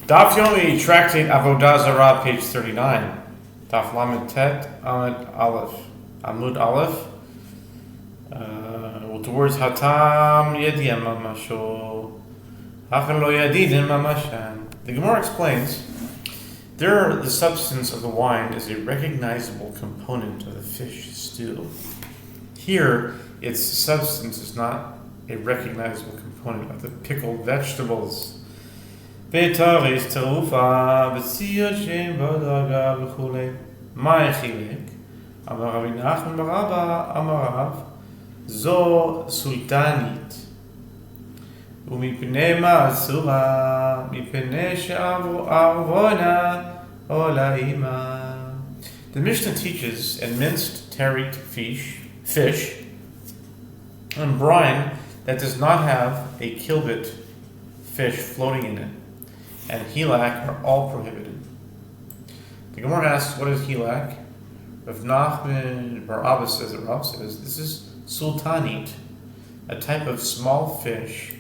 Daf Yomi, Tractate Avodah Zarah, page 39. Daf Lamed Tet, Amud Aleph. With the words Hatam Yedim Mamasho, Hachar Lo Yadidim Mamashan. The Gemara explains, the substance of the wine is a recognizable component of the fish stew. Here, its substance is not a recognizable component of the pickled vegetables. Betaris terufa v'tziyot shem b'daga v'chulei. Ma echilek? Amar Rabbi Nachman bar Abba Amar Rav zo sultanit. Umipnei ma asura mipnei she'arvona olaima. The Mishnah teaches a minced tarit fish and brine that does not have a kilbit fish floating in it, and hilak are all prohibited. The Gemara asks, what is hilak? Rav Nachman bar Abba says, this is sultanit, a type of small fish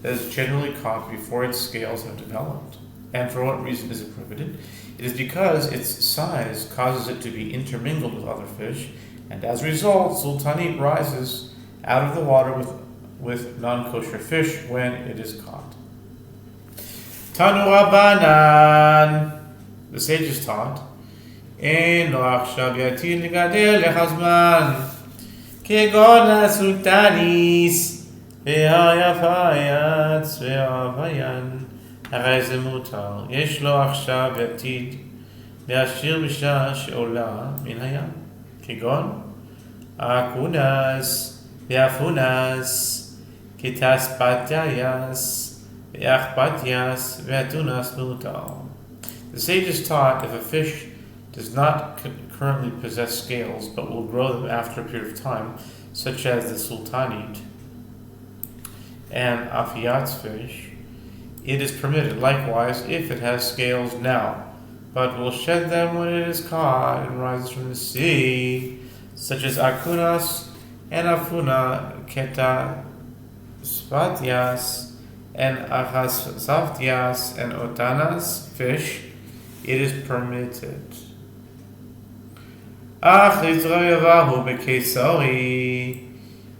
that is generally caught before its scales have developed. And for what reason is it prohibited? It is because its size causes it to be intermingled with other fish, and as a result, sultanit rises out of the water with non-kosher fish when it is caught. Tanu Rabbanan, the sages taught, Ein lo achshav yatir ligadel lechazman, kegon hasultanis, ve'hayafayatz ve'avayan, הרי זה מותר. יש לו עכשיו עתיד להשאיר בשעה שעולה מן הים, כגון האקונס והפונס, כתספתיאס ואחפתיאס ואתונס מותר. The sages taught if a fish does not currently possess scales but will grow them after a period of time, such as the sultanite and afiat's fish, it is permitted likewise if it has scales now, but will shed them when it is caught and rises from the sea, such as akunas and afuna, keta spatias and achasaftias and otanas fish, it is permitted. Ach litzroyavahu bekesari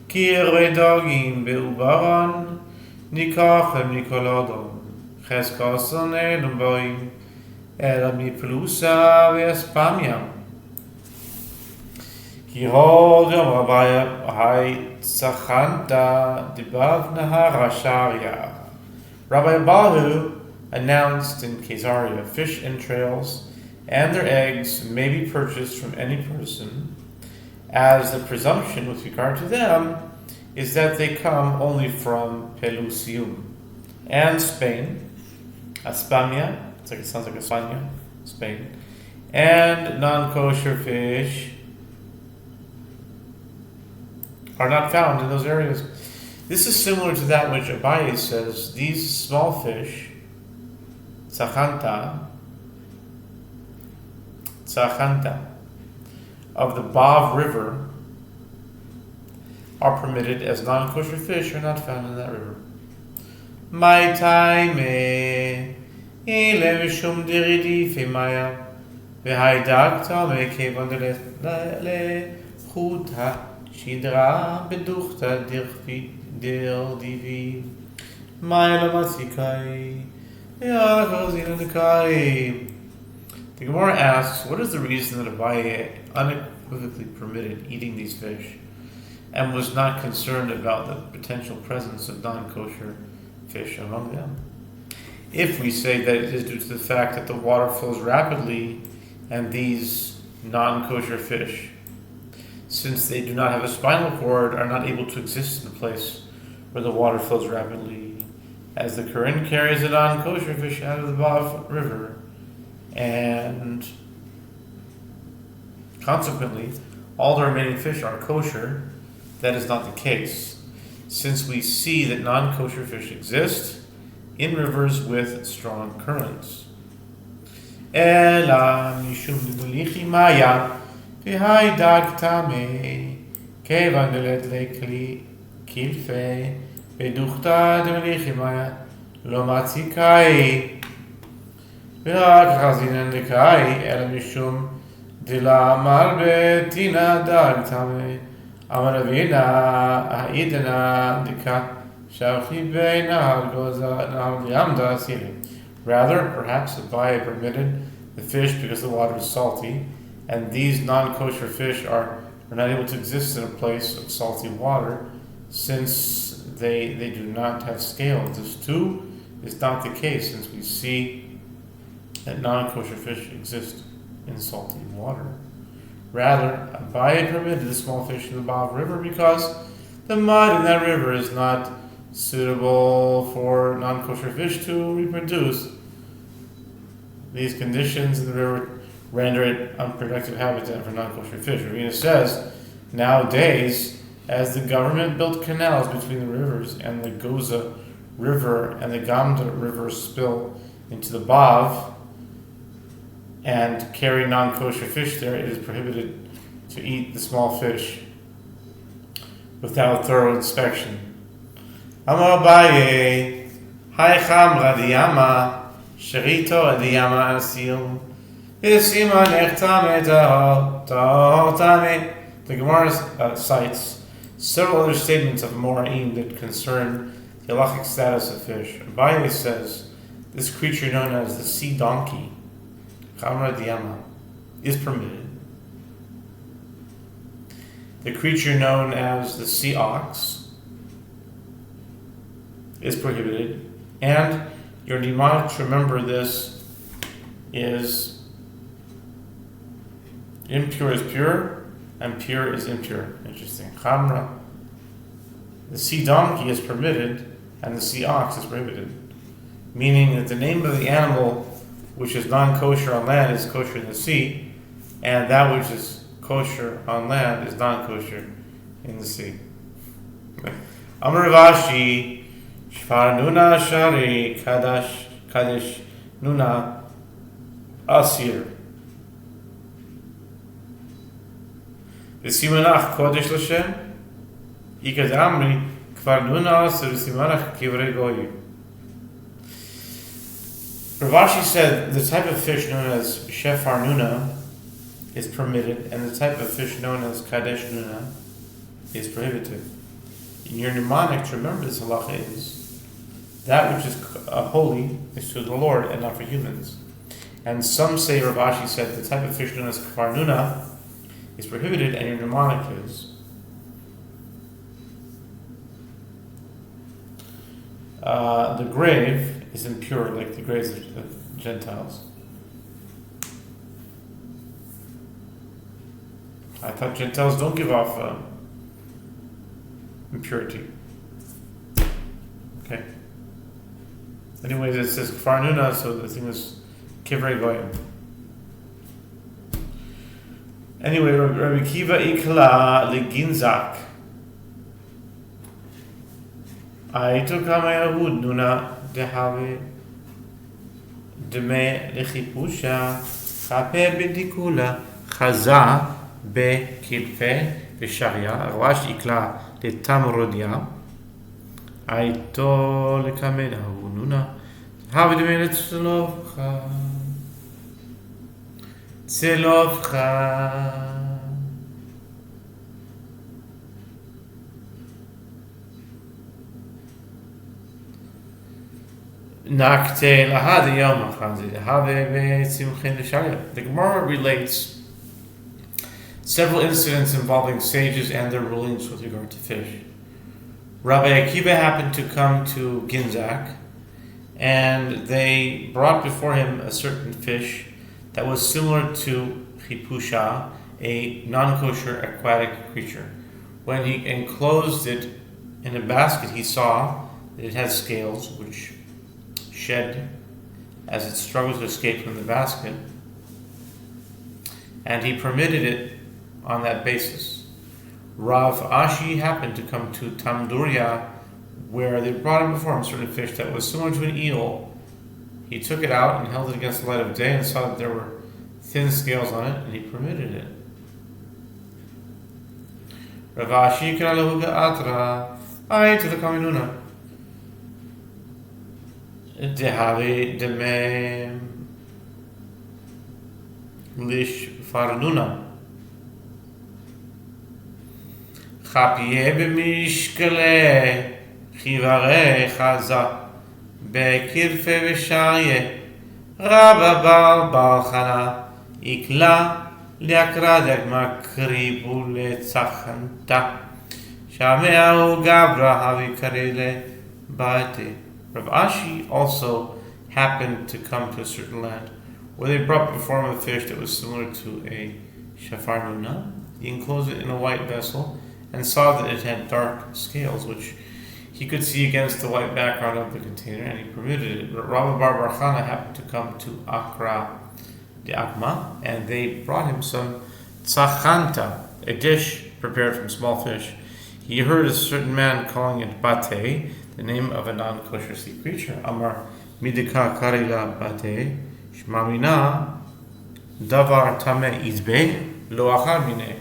ki redogim beubaron nikachem nikolodom cheskosson elumboim ela miplusa ve'espamia ki hod yom rabaya hai tzachanta dibavna harasharia. Rabbi Abahu announced in Caesarea, fish entrails and their eggs may be purchased from any person, as the presumption with regard to them is that they come only from Pelusium and Spain, Aspamia, it sounds like España, Spain, and non-kosher fish are not found in those areas. This is similar to that which Abaye says, these small fish, tzachanta, of the Bav River, are permitted as non-kosher fish are not found in that river. My time ilevishum diridi femaya v'haydakta mekevon lechuta shidra beduchta dirdivi ma'ela matzikai yakozilanikai. The Gemara asks, what is the reason that Abaye unequivocally permitted eating these fish and was not concerned about the potential presence of non-kosher fish among them? If we say that it is due to the fact that the water flows rapidly and these non-kosher fish, since they do not have a spinal cord, are not able to exist in a place where the water flows rapidly, as the current carries the non-kosher fish out of the Bav River, and consequently all the remaining fish are kosher, that is not the case, since we see that non-kosher fish exist in rivers with strong currents. Ela mishum nimulichi maya v'haydak tameh kevan delet lekli kilfe beduchta demulichi maya lo matzikai. ורק חזינן דקאי, אלא משום דלה מרבה תינא דג תמי. אמר רבינה, העידנא דקא, שכי בי נהר לימדה סירי. Rather, perhaps Abaye permitted the fish because the water is salty, and these non-kosher fish are not able to exist in a place of salty water, since they do not have scales. This too is not the case, since we see that non-kosher fish exist in salty water. Rather, Abaye permitted the small fish in the Bav River because the mud in that river is not suitable for non-kosher fish to reproduce. These conditions in the river render it unproductive habitat for non-kosher fish. Ravina says, nowadays, as the government built canals between the rivers and the Goza River and the Gamda River spill into the Bav and carry non-kosher fish there, it is prohibited to eat the small fish without thorough inspection. Amar Abaye, Haycham Radiyama, Sherito Adiyama Asil, Isiman Echtame Tahotame. The Gemara cites several other statements of Moraim that concern the halachic status of fish. Abaye says this creature known as the sea donkey, Chamra Diyama, is permitted. The creature known as the sea ox is prohibited. And your mnemonic to remember this is impure is pure and pure is impure. Interesting. Chamra. The sea donkey is permitted and the sea ox is prohibited. Meaning that the name of the animal which is non-kosher on land is kosher in the sea, and that which is kosher on land is non-kosher in the sea. Amar Ravashi, Shfar Nuna Shari Chadash Nuna Asir. V'simanach Kodesh L'Shem, Ikad Amri, Kfar Nuna Asir V'simanach Kivrei Goyi. Ravashi said the type of fish known as Shefar Nuna is permitted, and the type of fish known as Kadesh Nuna is prohibited. In your mnemonic to remember this halacha is that which is holy is to the Lord and not for humans. And some say Ravashi said the type of fish known as Kfar Nuna is prohibited, and your mnemonic is the grave is impure, like the graves of the Gentiles. I thought Gentiles don't give off impurity. Okay. Anyways, it says Kfar Nuna, so the thing is Kivrei Goyim. Anyway, Rabbi Kiva Ikla Leginzak. Aitu kama Yahud Nuna Dehave Deme Lechipusha Chape Bidikula Chaza Bekilfe Besharia Rawash Ikla Letamrodia Aito Lekame Yahud Nuna Have Deme Tzelovcha The Gemara relates several incidents involving sages and their rulings with regard to fish. Rabbi Akiva happened to come to Ginzak, and they brought before him a certain fish that was similar to Chipusha, a non-kosher aquatic creature. When he enclosed it in a basket, he saw that it had scales which shed as it struggled to escape from the basket, and he permitted it on that basis. Rav Ashi happened to come to Tamduria, where they brought him before him a certain fish that was similar to an eel. He took it out and held it against the light of day and saw that there were thin scales on it, and he permitted it. Rav Ashi k'alahuga atra, ay to the kaminuna. Dehavi demem lish farnuna. Chapie b'mishkele chivare chaza bekirfe v'sharye Rabba bar chana ikla liakradek makribu letzachanta Shameau gavra havikarele bate. Rav Ashi also happened to come to a certain land where they brought before him a fish that was similar to a shafar nuna. He enclosed it in a white vessel and saw that it had dark scales, which he could see against the white background of the container, and he permitted it. But Rabbi Bar Chana happened to come to Akra de Akma, and they brought him some tzachanta, a dish prepared from small fish. He heard a certain man calling it bate, the name of a non-kosher sea creature. Amar midika karila bate, shmamina davar tame izbe, lo achar mine,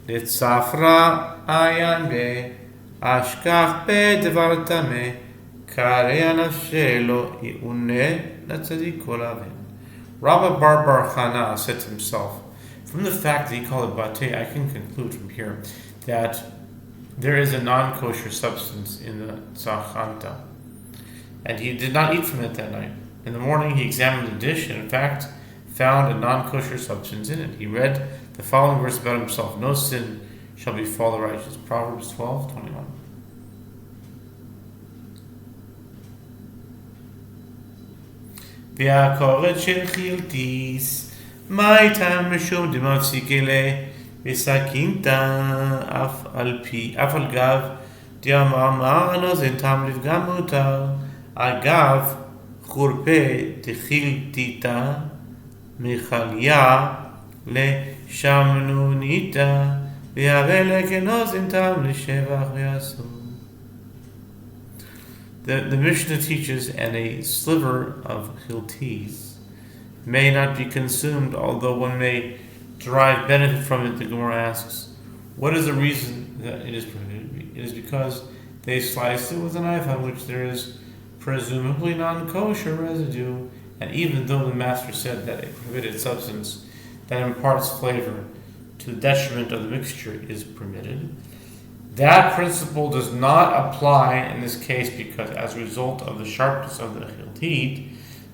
letzafra ayan be, ashkach be davar tame, kare anashe lo iune latzadik kolaven. Rabbi Bar Chana said to himself, from the fact that he called it bate, I can conclude from here that there is a non-kosher substance in the tzachanta, and he did not eat from it that night. In the morning he examined the dish and in fact found a non-kosher substance in it. He read the following verse about himself: no sin shall befall the righteous. Proverbs 12:21. V'akoret shel chiltis ma'ita mishum demafsikele וסכינתה אף על גב דיאמרנו זנתם לפגם מותר אגב חורפה תחילתיתה מחליה לשמנוניתה ויראה לכנו זנתם לשבח ויעשו. The Mishnah teaches, and a sliver of hiltis may not be consumed, although one may derive benefit from it. The Gemara asks, what is the reason that it is prohibited? It is because they sliced it with a knife on which there is presumably non-kosher residue, and even though the master said that a prohibited substance that imparts flavor to the detriment of the mixture is permitted, that principle does not apply in this case because as a result of the sharpness of the chiltit,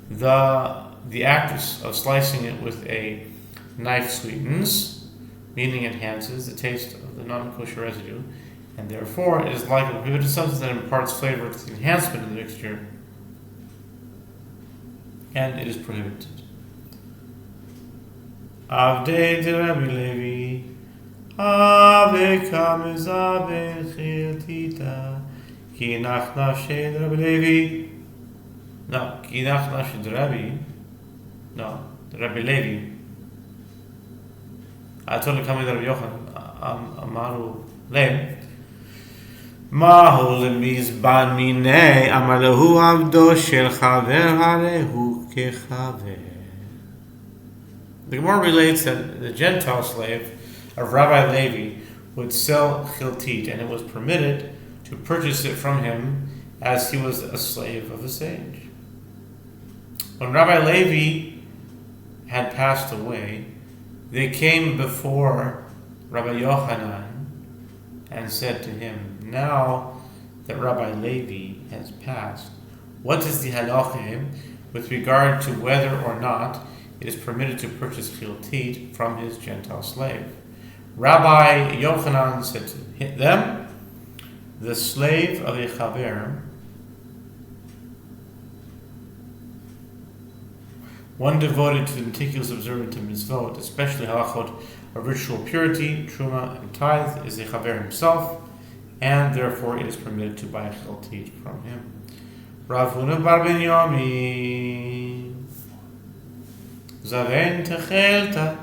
the act of slicing it with a knife sweetens, meaning enhances the taste of the non-kosher residue, and therefore it is like a prohibited substance that imparts flavor to the enhancement of the mixture, and it is prohibited. Avdei de Rabbi Levi, Ave kameza bechiltita, ki nach nafshe de Rabbi Levi. No, ki nach nafshe de Rabbi. No, de Rabbi Levi. I told him to come with Rabbi Yochanan, Amaru Leim. Mahu lemizban minei, amar lehu avdo shel chaver harehu kechaver. The Gemara relates that the Gentile slave of Rabbi Levi would sell chiltit, and it was permitted to purchase it from him as he was a slave of a sage. When Rabbi Levi had passed away, they came before Rabbi Yochanan and said to him, now that Rabbi Levi has passed, what is the halacha with regard to whether or not it is permitted to purchase chiltit from his Gentile slave? Rabbi Yochanan said to them, the slave of a chaver, one devoted to the meticulous observance of mitzvot, especially halachot of ritual purity, truma, and tithe, is a chaver himself, and therefore it is permitted to buy chiltit from him. Rav Huna bar ben Yomi, zaven techelta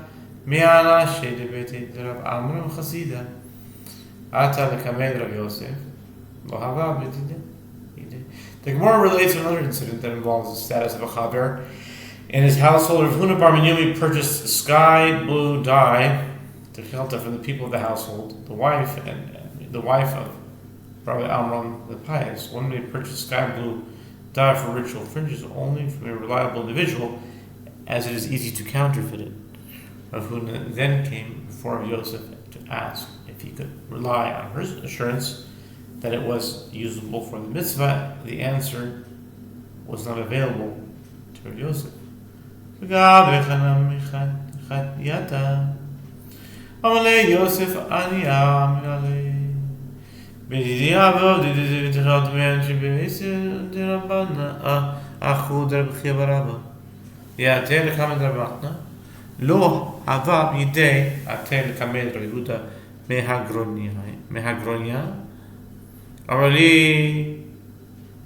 mi'anashe debete Rav Amram chasida, ata lekamed Rav Yosef, lo hava b'tideh. The Gemara relates another incident that involves the status of a chaver. In his household, Rav Huna bar ben Yomi purchased sky blue dye to chelta from the people of the household. The wife of Rabbi Amram the pious. One may purchase sky blue dye for ritual fringes only from a reliable individual, as it is easy to counterfeit it. Rav Huna then came before Yosef to ask if he could rely on her assurance that it was usable for the mitzvah. The answer was not available to Rav Yosef. Amalei Yosef Aniya Miralei B'didi Avo Didi V'tichal T'meyan Sheb'Yisir D'Rabbana Achu D'Rabchia Barabba Ya'ateh L'kamed Rabbatna Lo Hava B'yidei Ateh L'kamed Rehuda Mehagronia Amali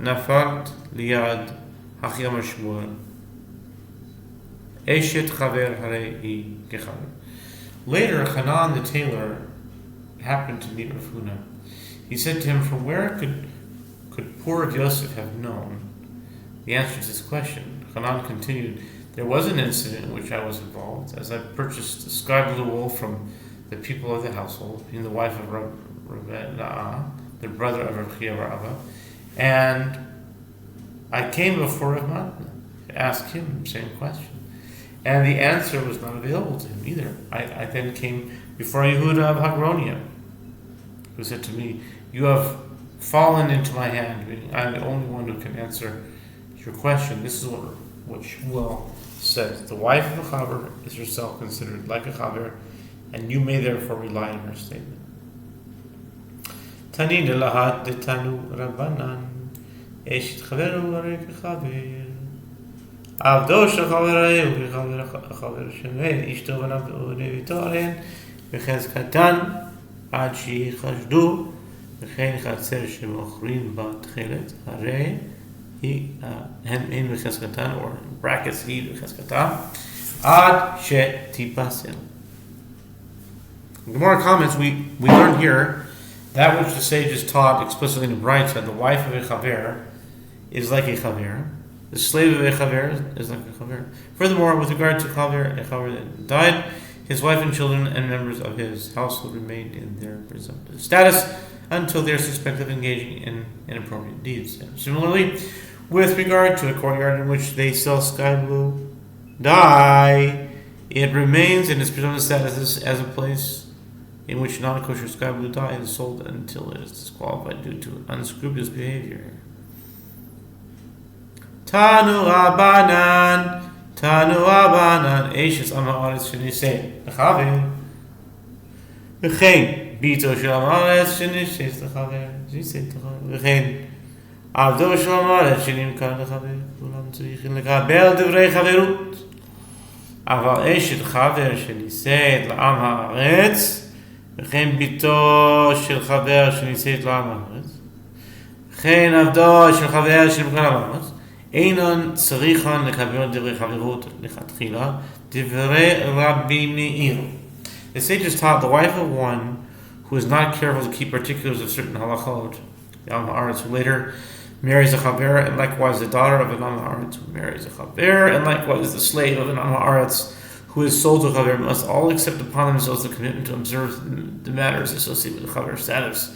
Nafalt Liad Hachiyam Shmuel Eshet Chaver Harei Kechaver. Later, Hanan the tailor happened to meet Rav Huna. He said to him, "From where could poor Rav Yosef have known the answer to this question?" Hanan continued, "There was an incident in which I was involved, as I purchased a sky blue wool from the people of the household, being the wife of Rav Na'ah, the brother of Rav Chia Barabba, and I came before Rav Matna to ask him the same question. And the answer was not available to him either. I then came before Yehuda of Hagronia, who said to me, 'You have fallen into my hand. I'm the only one who can answer your question.' This is what Shmuel says. The wife of a chaver is herself considered like a chaver, and you may therefore rely on her statement. Tanin lahat detanu rabbanan eshet chaveru arei chaver. Avodah shechaverayu v'chaver shemein ishto v'nav v'toren v'chezkatan ad shichashdu v'chein chatzer shemochrin ba tchelet harei hem in v'chezkatan, or in brackets he v'chezkatan ad shetipasel. Gemara comments, we learn here that which the sages taught explicitly in the Braita, the wife of a chaver is like a chaver. The slave of a chaver is like a chaver. Furthermore, with regard to a chaver that died, his wife and children and members of his household remained in their presumptive status until they are suspected of engaging in inappropriate deeds. And similarly, with regard to a courtyard in which they sell sky blue dye, it remains in its presumptive status as a place in which non-kosher sky blue dye is sold until it is disqualified due to unscrupulous behavior. Tanu Rabbanan, Eishes Amaretz Shenisei L'Chaver, V'chein Bito Shel Amaretz Shenisei L'Chaver, V'chein Avdo Shel Amaretz Shenimkar L'Chaver, Kulam Tzrichim L'Kabel Divrei Chaverut, Aval Eshet Chaver Shenisei L'Am Haaretz, V'chein Bito Shel Chaver Shenisei L'Am Haaretz, V'chein Avdo Shel Chaver Shenimkar L'Am Haaretz, Einon tzarichan lekabel divrei chaverut lechatchila divrei Rabbi Meir. The sages taught the wife of one who is not careful to keep particulars of certain halachot, the Am Haaretz, who later marries a chaver, and likewise the daughter of an Am Haaretz who marries a chaver, and likewise the slave of an Am Haaretz who is sold to a chaver, must all accept upon themselves the commitment to observe the matters associated with the chaver status.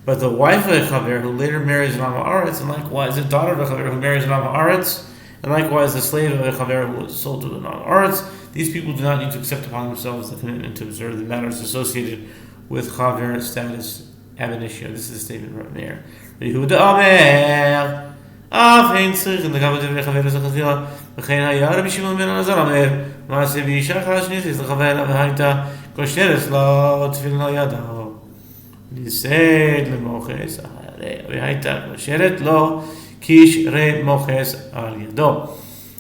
But the wife of a chaver who later marries an Am Haaretz, and likewise the daughter of a chaver who marries an Am Haaretz, and likewise the slave of a chaver who is sold to an Am Haaretz, these people do not need to accept upon themselves the commitment to observe the matters associated with chaver status ab initio. This is a statement right there. Yehuda Omer, Afein tzrichen lekabel divrei chaver zechazila, v'chein haya Rabbi Shimon ben Elazar Omer, ma'aseh v'isha chashnis is lechaver v'haita kosheres lo tefillin al yado. Nised lemoches alei, v'haita kosheres lo kishre moches al yado.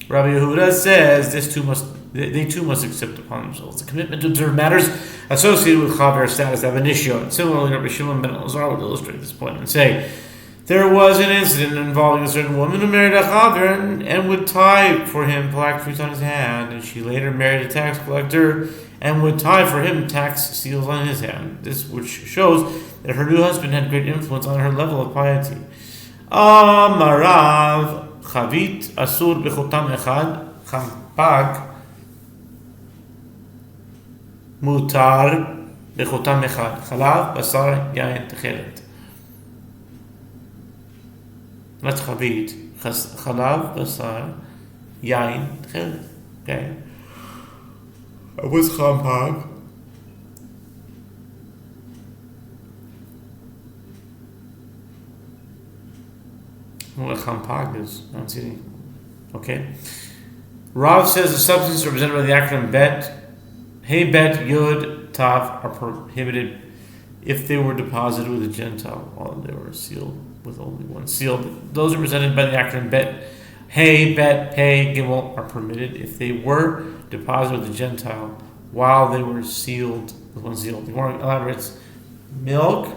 Rabbi Yehuda says they too must accept upon themselves the commitment to observe matters associated with chaver status ab initio. And similarly, Rabbi Shimon ben Elazar would illustrate this point and say, there was an incident involving a certain woman who married a chaver and would tie for him phylacteries on his hand, and she later married a tax collector and would tie for him tax seals on his hand. This which shows that her new husband had great influence on her level of piety. Amarav chavit asur bechotam echad champag mutar bechotam echad chalav basar yain techelet. Not chavit, chalav basar yain techelet. Okay. What's champag? What champag is? I don't see any. Okay. Rav says the substance represented by the acronym bet, hey bet, yud, tav are prohibited if they were deposited with a Gentile while they were sealed with only one seal. Those represented by the acronym bet, hey bet, pay, gimel are permitted if they were deposited with a Gentile while they were sealed with one seal. The Gemara elaborates: milk,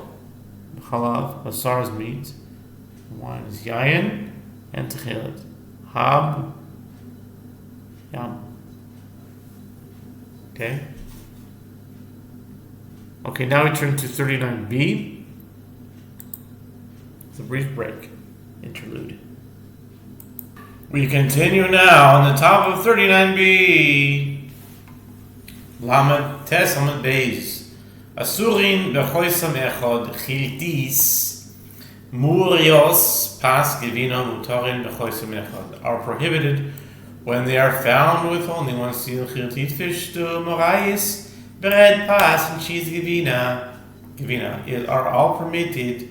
chalav, basar is meat, wine is yayin, and techelet, hab, yam. Okay. Okay, now we turn to 39b. It's a brief break. Interlude. We continue now on the top of 39b. Lamed Tes Lamed Beis. Asurin bechoisam echod chiltis murios pas gevino mutarin bechoisam echod are prohibited when they are found with only one seal. Chiltit fish to morais, bread, pas, and cheese gevina are all permitted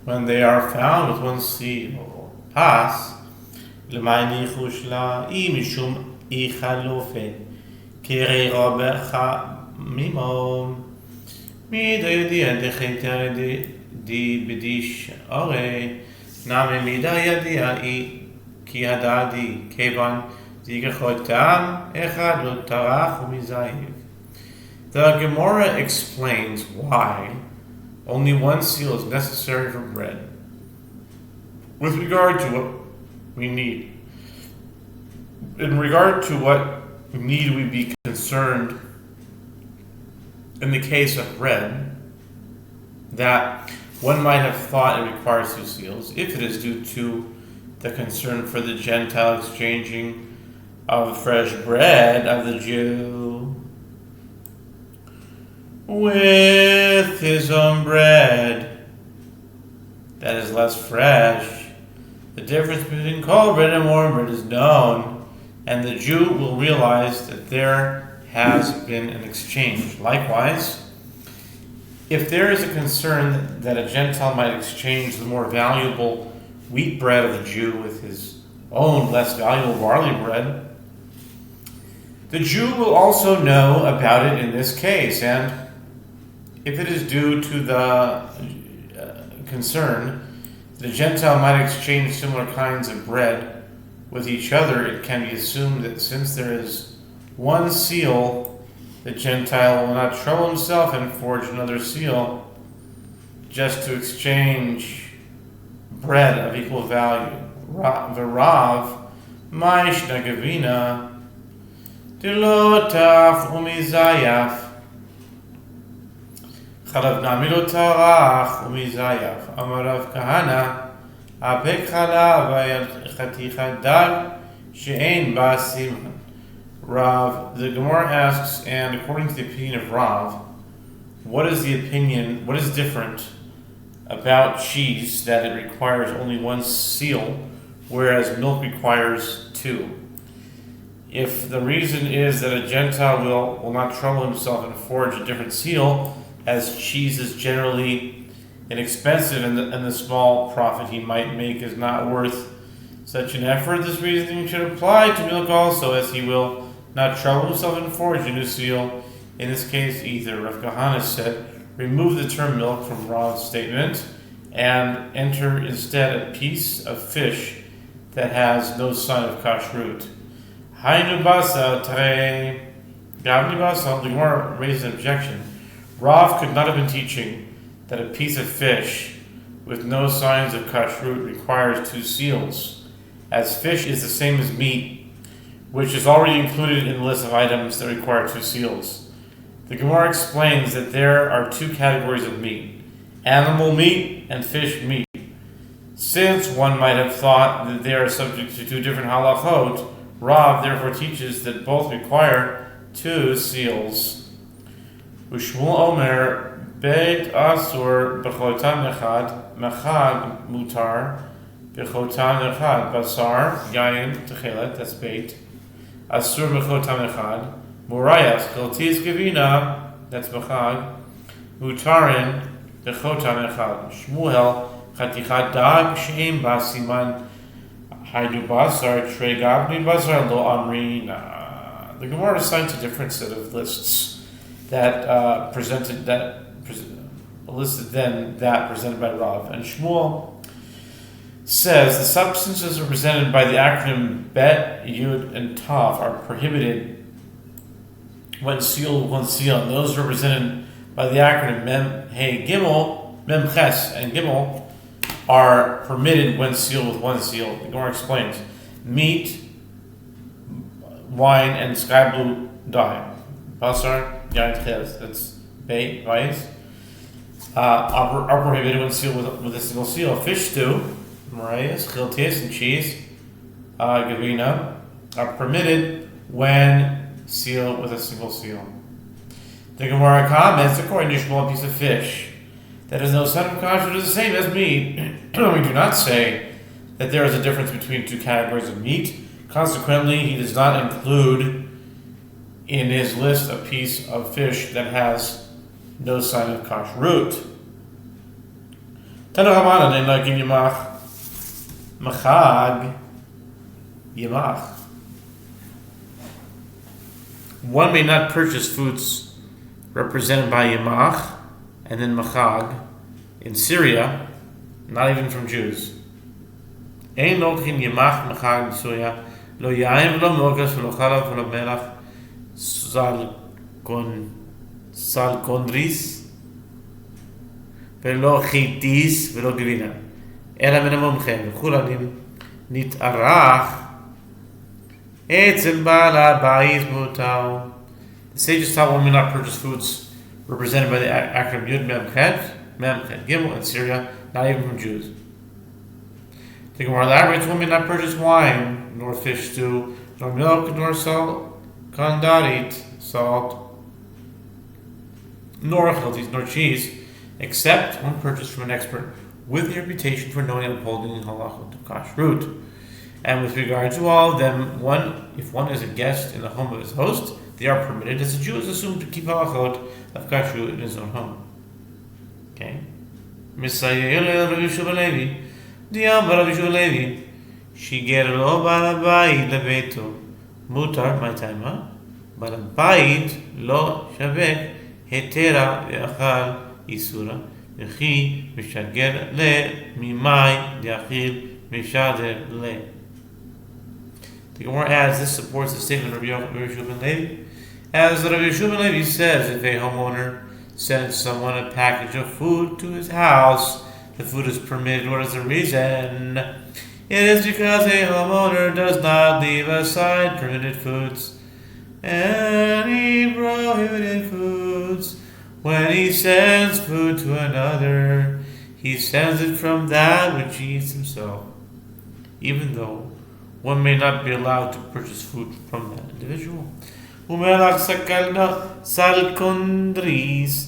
when they are found with one seal. Pas למען ניחוש לה אי משום אי חלופה כרי רבך מימו מידע ידיע דחייתר די בדיש אורי נמי מידע ידיע אי כי הדעדי כיוון זיגחותם אחד לא טרח ומזייב. The Gemara explains why only one seal is necessary for bread. With regard to what we need. In regard to what need we be concerned in the case of bread, that one might have thought it requires two seals, if it is due to the concern for the Gentile exchanging of fresh bread of the Jew with his own bread that is less fresh. The difference between cold bread and warm bread is known, and the Jew will realize that there has been an exchange. Likewise, if there is a concern that a Gentile might exchange the more valuable wheat bread of the Jew with his own less valuable barley bread, the Jew will also know about it in this case, and if it is due to the concern the Gentile might exchange similar kinds of bread with each other, it can be assumed that since there is one seal, the Gentile will not trouble himself and forge another seal just to exchange bread of equal value. V'rav ma'ishna gavina dilotaf umizayaf Chalav namilo tarach umizayav. Amarav kahana apek chalav chaticha dal she'ein ba simhan. Rav, the Gemara asks, and according to the opinion of Rav, what is different about cheese that it requires only one seal, whereas milk requires two? If the reason is that a Gentile will not trouble himself and forge a different seal, as cheese is generally inexpensive and the small profit he might make is not worth such an effort, this reasoning should apply to milk also, as he will not trouble himself and forge a new seal. In this case, either Rav Kahana said, remove the term milk from Rav's statement and enter instead a piece of fish that has no sign of kashrut. Hainu basa tare gavni basa. The Gemara raised an objection. Rav could not have been teaching that a piece of fish with no signs of kashrut requires two seals, as fish is the same as meat, which is already included in the list of items that require two seals. The Gemara explains that there are two categories of meat: animal meat and fish meat. Since one might have thought that they are subject to two different halachot, Rav therefore teaches that both require two seals. Ushmul Omer Beit Asur B'chotam Echad Mechad Mutar B'chotam Echad Basar Yayin Techelet, that's Beit Asur B'chotam Echad Murayas, Chiltis Gavina, that's Bachag, Mutarin, Bechotam Echad, Shmuel, Chatichat Dag, Sheim Basiman, Haidu Basar, Trey Gavni Basar, Lo Amrina. The Gemara assigns a different set of lists that listed then that presented by Rav. And Shmuel says the substances represented by the acronym Bet, Yud, and Tav are prohibited when sealed with one seal, and those represented by the acronym Mem, Hey, Gimel, Mem, Ches, and Gimel are permitted when sealed with one seal. The Gemara explains: meat, wine, and sky blue dye. Basar, Yain, Ches, that's Beit, Weiss, are prohibited when sealed with a single seal. Fish stew, Marias, Chiltis, and cheese, Gavina, are permitted when sealed with a single seal. The Gemara comments, according to Shmuel, a piece of fish that is no son of kosher is the same as meat. We do not say that there is a difference between two categories of meat. Consequently, he does not include in his list a piece of fish that has no sign of kashrut. Tanuramanan in Lagin Yamach Machag Yamach. One may not purchase foods represented by Yamach and then Machag in Syria, not even from Jews. Ein lochin Yamach Machag Suya lo yaim lo mokas lo chalav lo melach sal kondris velo chitis velo gvina ela min hamomchem v'chulanim nit'arach etzel baal ha'bayis mutar. The sages taught one may not purchase foods represented by the acronym Yud, Mem, Chet, Gimel in Syria, not even from Jews. The Gemara elaborates: one may not purchase wine, nor fish stew, nor milk, nor salt, kandarit, salt, nor chiltis, nor cheese, except one purchased from an expert with the reputation for knowing and upholding halachot of kashrut. And with regard to all of them, if one is a guest in the home of his host, they are permitted, as a Jew is assumed to keep halachot of kashrut in his own home. Okay? Misayel Rabbi Yehoshua Levi, Diam Rabbi Yehoshua Levi, Shiger lo bal bayit lebeito, mutar my time, bal bayit lo shavek hetera ve'achal isura, v'chi mishager le mimai de'achil mishader le. The Gemara adds, this supports the statement of Rabbi Yehoshua Levi. As Rabbi Yehoshua Levi says, if a homeowner sends someone a package of food to his house, the food is permitted. What is the reason? It is because a homeowner does not leave aside permitted foods. Any prohibited foods, when he sends food to another, he sends it from that which he eats himself, even though one may not be allowed to purchase food from that individual. Umelach sakalna sal kondrit.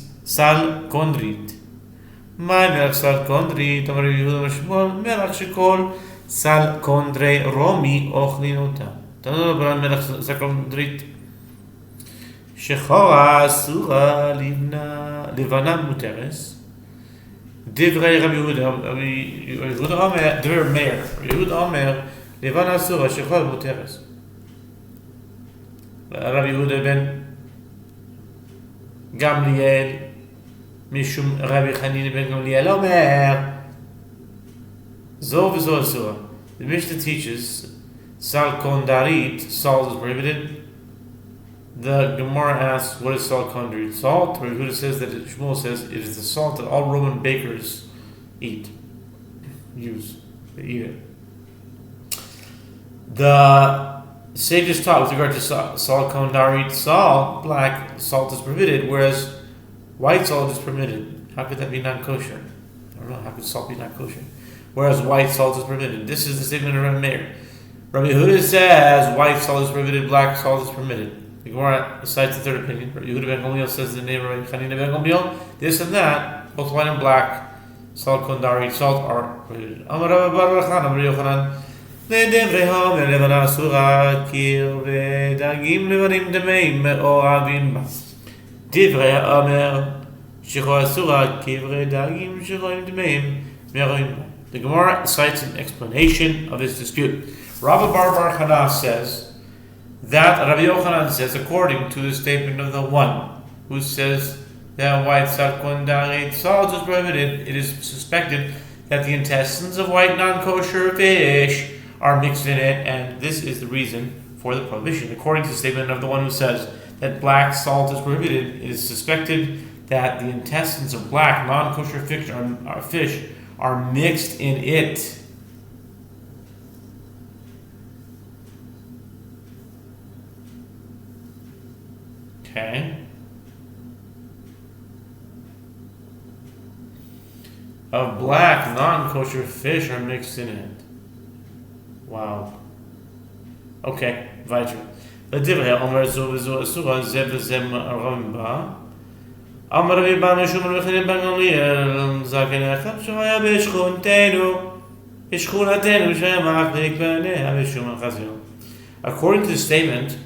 My melach sal kondrit. Amar Yehuda Shmuel melach shekol sal kondre romi ochlin ota. Tanu Rabban melach sal kondrit. Shechora asura livana muteres. Divrei Rabbi Yehuda Omer. Divrei Meir. Yehuda Omer livana asura shechora muteres. Rabbi Yehuda ben Gamliel Mishum Rabbi Chanina ben Gamliel Omer Zo v'zo asura. The Mishnah teaches Sal Kondarit, salt is prohibited. The Gemara asks, what is sal kondarit? Salt, Rabbi Yehuda says that Shmuel says it is the salt that all Roman bakers use, they eat it. The sages taught with regard to sal kondarit, salt, black salt is prohibited, whereas white salt is permitted. How could that be non-kosher? I don't know, how could salt be not kosher? Whereas white salt is permitted. This is the statement of Rabbi Meir. Rabbi Yehuda says white salt is prohibited, black salt is permitted. The Gemara cites the third opinion. Rabbi Yehuda ben Gamliel says the name of Rabbi Chanina ben Gamliel, this and that, both white and black, salt kondarit, salt are prohibited. Amar Rabbi Bar Yochanan, לדברי הומר לבנה אסורה, קיר ודגים לבנים טמאים מאוהבים בה. דברי האומר שחור אסורה, קיר ודגים שחורים טמאים מאוהבים בה. The Gemara cites an explanation of this dispute. Rabbi Bar Chana says that Rabbi Yochanan says, according to the statement of the one who says that white secondary salt is prohibited, it is suspected that the intestines of white non-kosher fish are mixed in it, and this is the reason for the prohibition. According to the statement of the one who says that black salt is prohibited, it is suspected that the intestines of black non-kosher fish are mixed in it. Okay. Of black non-kosher fish are mixed in it. Wow. Okay, weiter. לדברי אומר זו וזו אסורה, זה וזה מערבים בה. אמר רבי בר משום רבי בן גמליאל, זקן אחד שהיה בשכונתנו שהיה מחזיק בניה בשום חזיר. According to the statement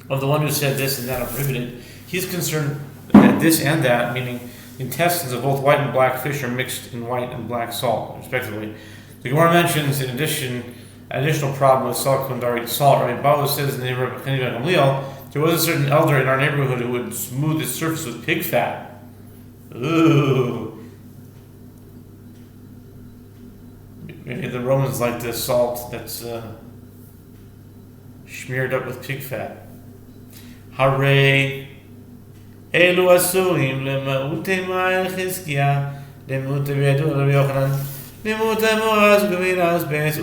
of the one who said this and that are prohibited, he's concerned that this and that, meaning the intestines of both white and black fish, are mixed in white and black salt, respectively. The Gemara mentions, in addition, an additional problem with salt kundari salt. Rabbi Bahu says in the neighborhood of Gamliel, there was a certain elder in our neighborhood who would smooth its surface with pig fat. Ooh. Maybe the Romans like this salt that's smeared up with pig fat. Hare Elu asurim lemautem ma'el chizkiah lemautem yedu Rabbi Yochanan lemautem moraz gaminas beis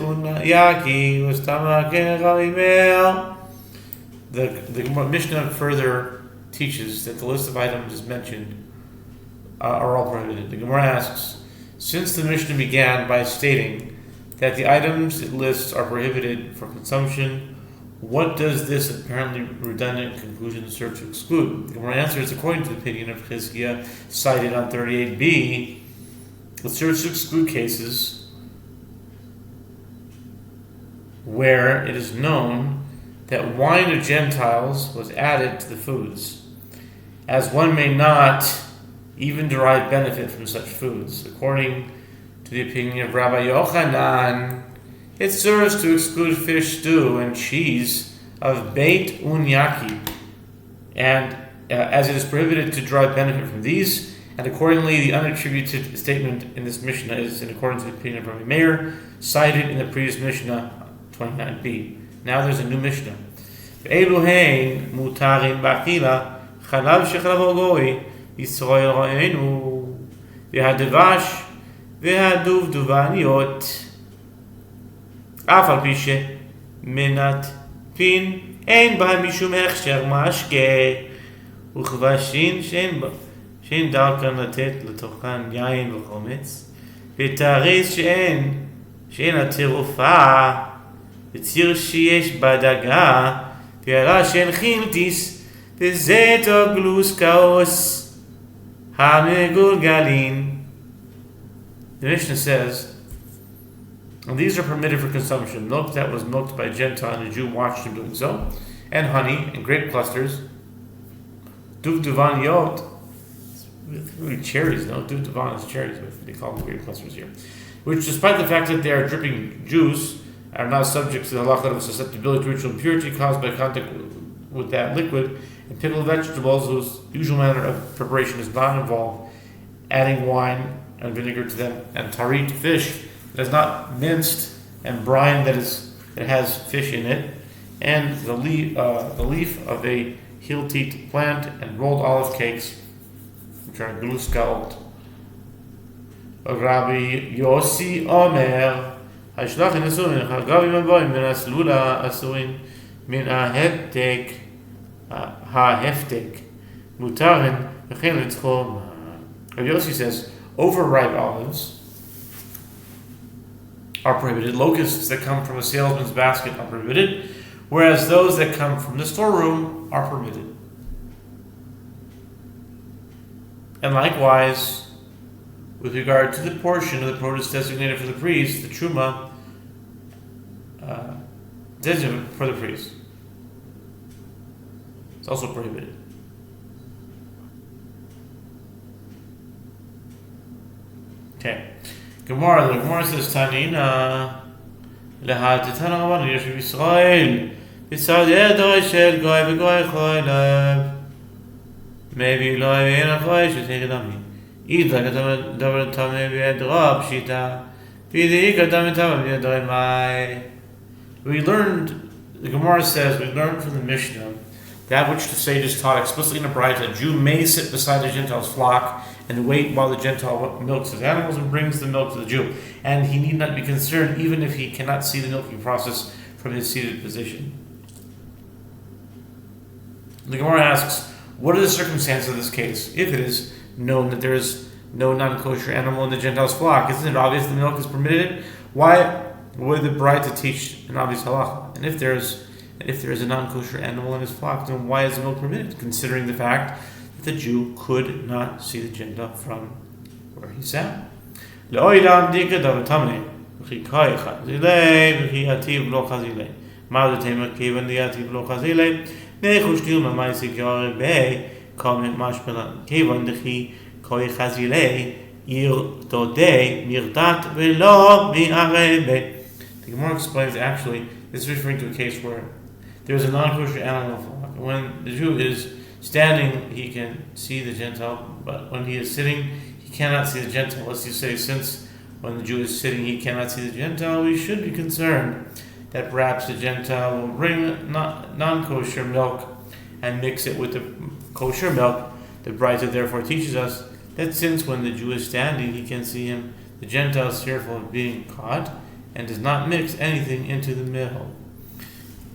yaki ustama ken chalimel. The Mishnah further teaches that the list of items mentioned are all prohibited. The Gemara asks, since the Mishnah began by stating that the items it lists are prohibited for consumption, what does this apparently redundant conclusion serve to exclude? The Gemara answers, according to the opinion of Chizkiah, cited on 38b, it serves to exclude cases where it is known that wine of Gentiles was added to the foods, as one may not even derive benefit from such foods. According to the opinion of Rabbi Yochanan, it serves to exclude fish stew and cheese of beit unyaki, and as it is prohibited to derive benefit from these, and accordingly the unattributed statement in this Mishnah is in accordance with the opinion of Rabbi Meir, cited in the previous Mishnah 29b. Now there's a new Mishnah. Ve'eluhein mutarim ba'achila chalav shechalavo goi Yisrael ra'enu ve'hadavash ve'haduvduvaniot אף על פי שמנת פין אין בה משום הכשר משקה וכבשים שאין דרכן לתת לתוכן יין וחומץ ותאריס שאין הטירופה וציר שיש בה דגה ועלה שאין חילטיס וזית או גלוס כאוס המגולגלין. The Mishnah says, and these are permitted for consumption: milk that was milked by a Gentile and a Jew watched him doing so, and honey and grape clusters. Duvduvaniot, really cherries, no? Duvduvan is cherries, but they call them grape clusters here. Which, despite the fact that they are dripping juice, are not subject to the halakha of susceptibility to ritual impurity caused by contact with that liquid, and pickled vegetables whose usual manner of preparation does not involve adding wine and vinegar to them, and tarit, fish that is not minced, and brine that has fish in it, and the leaf of a hiltit plant, and rolled olive cakes, which are gluskaot. Rabbi Yossi Omer, Hashlachin asurin, Chagavim aboim, min aslula asurin, min aheftek, mutarin, v'chein litzchom. Rabbi Yossi says, overripe olives are prohibited. Locusts that come from a salesman's basket are prohibited, whereas those that come from the storeroom are permitted. And likewise, with regard to the portion of the produce designated for the priest, the truma, for the priest. It's also prohibited. Okay. The Gemara says, Tanina, Lehatitana Rabban Yoshev Yisrael, B'tzad Yedoi Shel Goy V'Goy Choylev. Maybe Loi V'Ena Choy Sh'Tei Gedami. Idla Gedam Davar Tamei V'Yedra Pshita. V'Yedei Gedam Tamei V'Yedoi Mai. The Gemara says, we learned from the Mishnah that which the sages taught explicitly in the Brayta, a Jew may sit beside the Gentile's flock and wait while the Gentile milks his animals and brings the milk to the Jew. And he need not be concerned even if he cannot see the milking process from his seated position. The Gemara asks, what are the circumstances of this case? If it is known that there is no non-kosher animal in the Gentile's flock, isn't it obvious the milk is permitted? Why would the Brayta teach an obvious halacha? And if there is a non-kosher animal in his flock, then why is the milk permitted, considering the fact that the Jew could not see the Gentile from where he sat? The Gemara explains actually this is referring to a case where there is a non-kosher animal in the flock. When the Jew is standing, he can see the Gentile, but when he is sitting, he cannot see the Gentile. As you say, since when the Jew is sitting, he cannot see the Gentile, we should be concerned that perhaps the Gentile will bring non-kosher milk and mix it with the kosher milk. The Brayta therefore teaches us that since when the Jew is standing, he can see him, the Gentile is fearful of being caught and does not mix anything into the middle.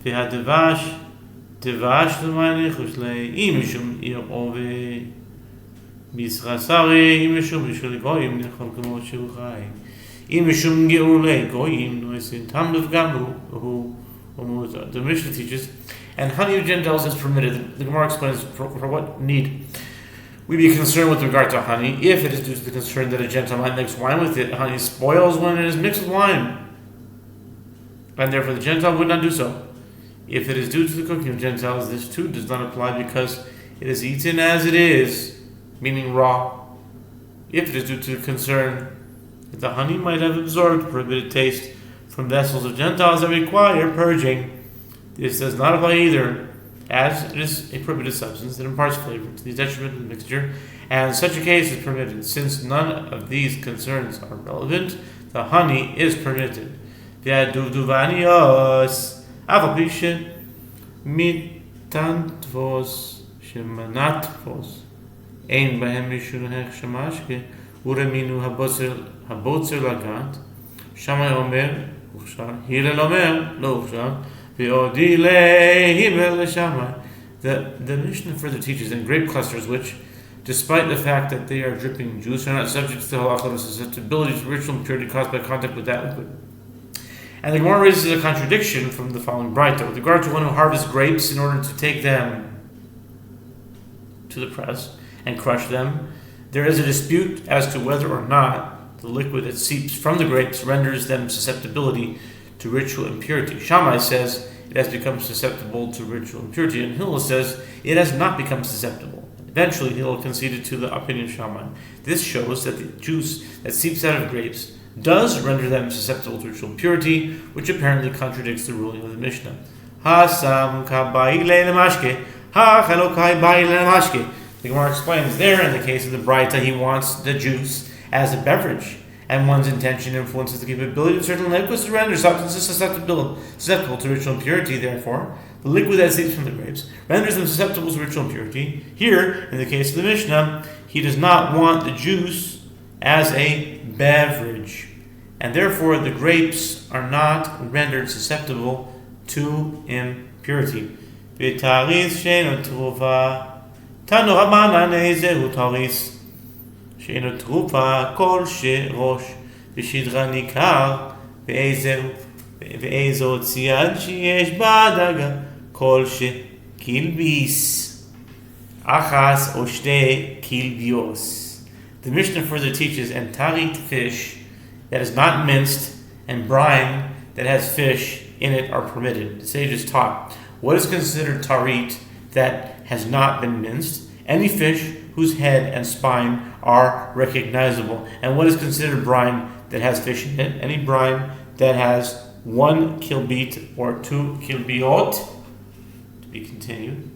The Mishnah teaches, and honey of Gentiles is permitted. The Gemara explains for what need we be concerned with regard to honey. If it is due to the concern that a Gentile might mix wine with it, honey spoils when it is mixed with wine, and therefore the Gentile would not do so. If it is due to the cooking of Gentiles, this too does not apply because it is eaten as it is, meaning raw. If it is due to the concern that the honey might have absorbed prohibited taste from vessels of Gentiles that require purging, this does not apply either, as it is a prohibited substance that imparts flavor to the detriment of the mixture, and such a case is permitted. Since none of these concerns are relevant, the honey is permitted. V'aduvduvanios, avapishe, mitantvos, shemanattvos, ein bahem mishun hech shamashke, ureminu habotzer lagat, shamay omer, uchshar, hilel omer, lo uchshar, v'odi lehimel l'shamay. The Mishnah further teaches that grape clusters, which, despite the fact that they are dripping juice, are not subject to the halacha of susceptibility to ritual impurity caused by contact with that liquid. And the Gemara raises a contradiction from the following Brayta. With regard to one who harvests grapes in order to take them to the press and crush them, there is a dispute as to whether or not the liquid that seeps from the grapes renders them susceptibility to ritual impurity. Shammai says it has become susceptible to ritual impurity, and Hillel says it has not become susceptible. Eventually, Hillel conceded to the opinion of Shammai. This shows that the juice that seeps out of grapes does render them susceptible to ritual impurity, which apparently contradicts the ruling of the Mishnah. The Gemara explains there, in the case of the Brayta, he wants the juice as a beverage, and one's intention influences the capability of certain liquids to render substances susceptible to ritual impurity. Therefore, the liquid that seeps from the grapes renders them susceptible to ritual impurity. Here, in the case of the Mishnah, he does not want the juice as a beverage, and therefore the grapes are not rendered susceptible to impurity. Tanu Rabanan Ezehu Taris Sheinu Trufa Kol Sherosh V'Shidra Nikar Ve'ezo Tziad Sheyesh Ba'adaga Kol Shekilbis Achas O Shte Kilbios. The Mishnah further teaches, and tarit fish that is not minced, and brine that has fish in it are permitted. The sages taught what is considered tarit that has not been minced, any fish whose head and spine are recognizable, and what is considered brine that has fish in it, any brine that has 1 kilbit or 2 kilbiot, to be continued,